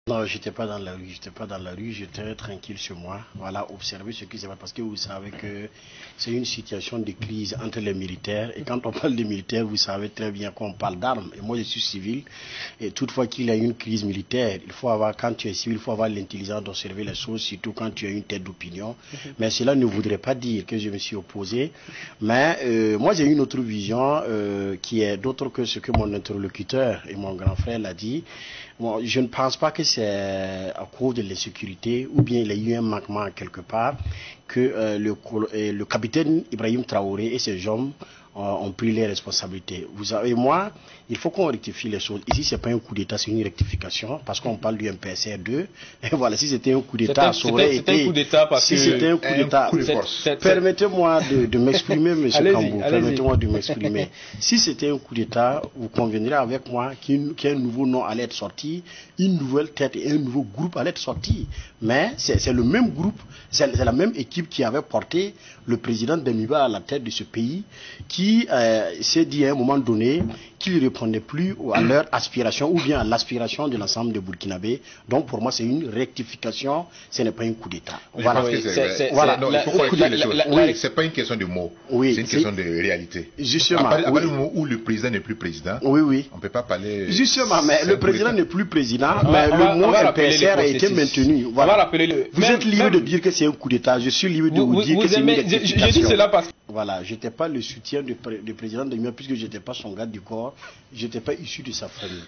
Non, j'étais pas dans la rue, j'étais pas dans la rue, j'étais tranquille chez moi, voilà, observer ce qui se passe, parce que vous savez que c'est une situation de crise entre les militaires, et quand on parle des militaires, vous savez très bien qu'on parle d'armes, et moi je suis civil, et toutefois qu'il y a une crise militaire, il faut avoir, quand tu es civil, il faut avoir l'intelligence d'observer les choses, surtout quand tu as une tête d'opinion, mais cela ne voudrait pas dire que je me suis opposé, mais moi j'ai une autre vision qui est d'autre que ce que mon interlocuteur et mon grand frère l'a dit. Bon, je ne pense pas que c'est à cause de l'insécurité ou bien il y a eu un manquement quelque part que le capitaine Ibrahim Traoré et ses hommes ont pris les responsabilités. Vous savez, moi, il faut qu'on rectifie les choses. Ici, c'est pas un coup d'État, c'est une rectification, parce qu'on parle du MPSR 2. Et voilà, si c'était un coup d'État, ça aurait été... C'était un coup d'État parce si que... c'était un coup d'État... Permettez-moi de m'exprimer, M. Kambou. Permettez-moi de m'exprimer. Si c'était un coup d'État, vous conviendrez avec moi qu'un nouveau nom allait être sorti, une nouvelle tête et un nouveau groupe allait être sorti. Mais c'est le même groupe, c'est la même équipe qui avait porté le président Demiba à la tête de ce pays, qui s'est dit à un moment donné qu'il ne répondait plus à leur aspiration ou bien à l'aspiration de l'ensemble des Burkinabés. Donc pour moi c'est une rectification, ce n'est pas un coup d'État. Voilà. Il faut corriger les choses. Oui, c'est pas une question de mots, oui, c'est une question de réalité. Justement. À partir du moment où le président n'est plus président, on ne peut pas parler... Justement, mais le président n'est plus président, mais le mot MPSR a été maintenu. Voilà. Vous êtes libre de dire que c'est un coup d'État, je suis libre de vous dire que c'est une rectification. Je dis cela parce que... Voilà, je n'étais pas le soutien du président de Demiba puisque je n'étais pas son garde du corps, je n'étais pas issu de sa famille.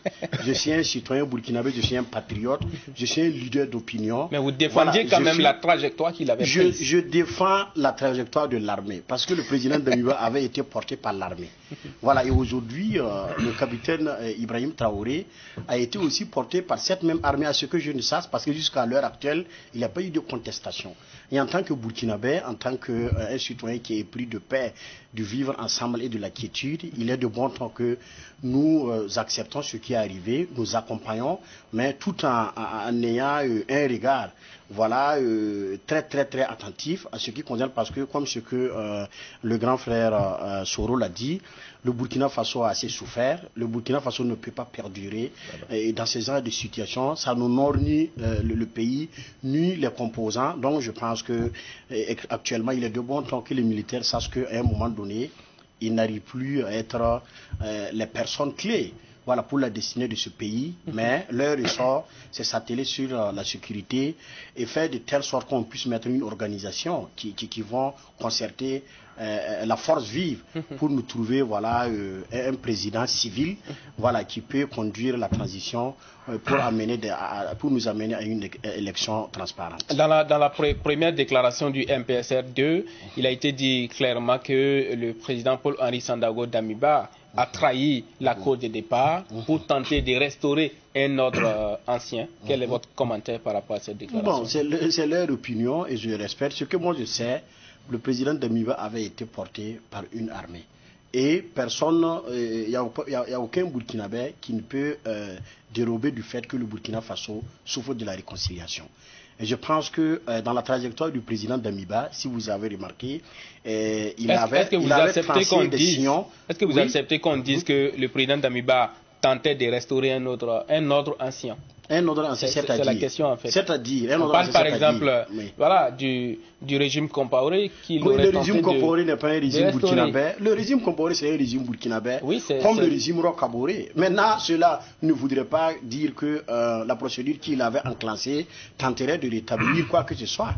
Je suis un citoyen burkinabé, je suis un patriote, je suis un leader d'opinion. Mais vous défendiez quand même la trajectoire qu'il avait prise. Je défends la trajectoire de l'armée parce que le président de Demiba avait été porté par l'armée. Voilà, et aujourd'hui, le capitaine Ibrahim Traoré a été aussi porté par cette même armée, à ce que je ne sache, parce que jusqu'à l'heure actuelle, il n'y a pas eu de contestation. Et en tant que Burkinabé, en tant qu'un citoyen qui est pris de paix, de vivre ensemble et de la quiétude, il est de bon temps que nous acceptons ce qui est arrivé, nous accompagnons, mais tout en ayant un regard, voilà, très attentif à ce qui concerne, parce que comme ce que le grand frère Soro l'a dit, le Burkina Faso a assez souffert, le Burkina Faso ne peut pas perdurer, et dans ce genre de situation, ça n'honore ni le pays, ni les composants. Donc je pense que actuellement il est de bon temps que les militaires sachent qu'à un moment donné, ils n'arrivent plus à être les personnes clés, voilà, pour la destinée de ce pays, mais leur ressort, c'est s'atteler sur la sécurité et faire de telle sorte qu'on puisse mettre une organisation qui vont concerter la force vive pour nous trouver, voilà, un président civil, voilà, qui peut conduire la transition pour nous amener à une élection transparente. Dans la première déclaration du MPSR 2, il a été dit clairement que le président Paul-Henri Sandaogo Damiba a trahi la cause de départ pour tenter de restaurer un ordre ancien. Quel est votre commentaire par rapport à cette déclaration? Bon, c'est leur opinion et je respecte. Ce que moi je sais, le président Damiba avait été porté par une armée. Et personne, il n'y a aucun Burkinabé qui ne peut dérober du fait que le Burkina Faso souffre de la réconciliation. Et je pense que dans la trajectoire du président Damiba, si vous avez remarqué, il avait tracé des sillons. Est-ce que vous acceptez qu'on dise que le président Damiba tentait de restaurer un ordre ancien? Un ordre ancien, c'est la question en fait. C'est-à-dire, on parle par exemple voilà, du régime Compaoré qui le régime Compaoré n'est pas un régime burkinabé. Le régime Compaoré c'est un régime burkinabé, comme le régime Roch-Kaboré. Maintenant, cela ne voudrait pas dire que la procédure qu'il avait enclenchée tenterait de rétablir quoi que ce soit.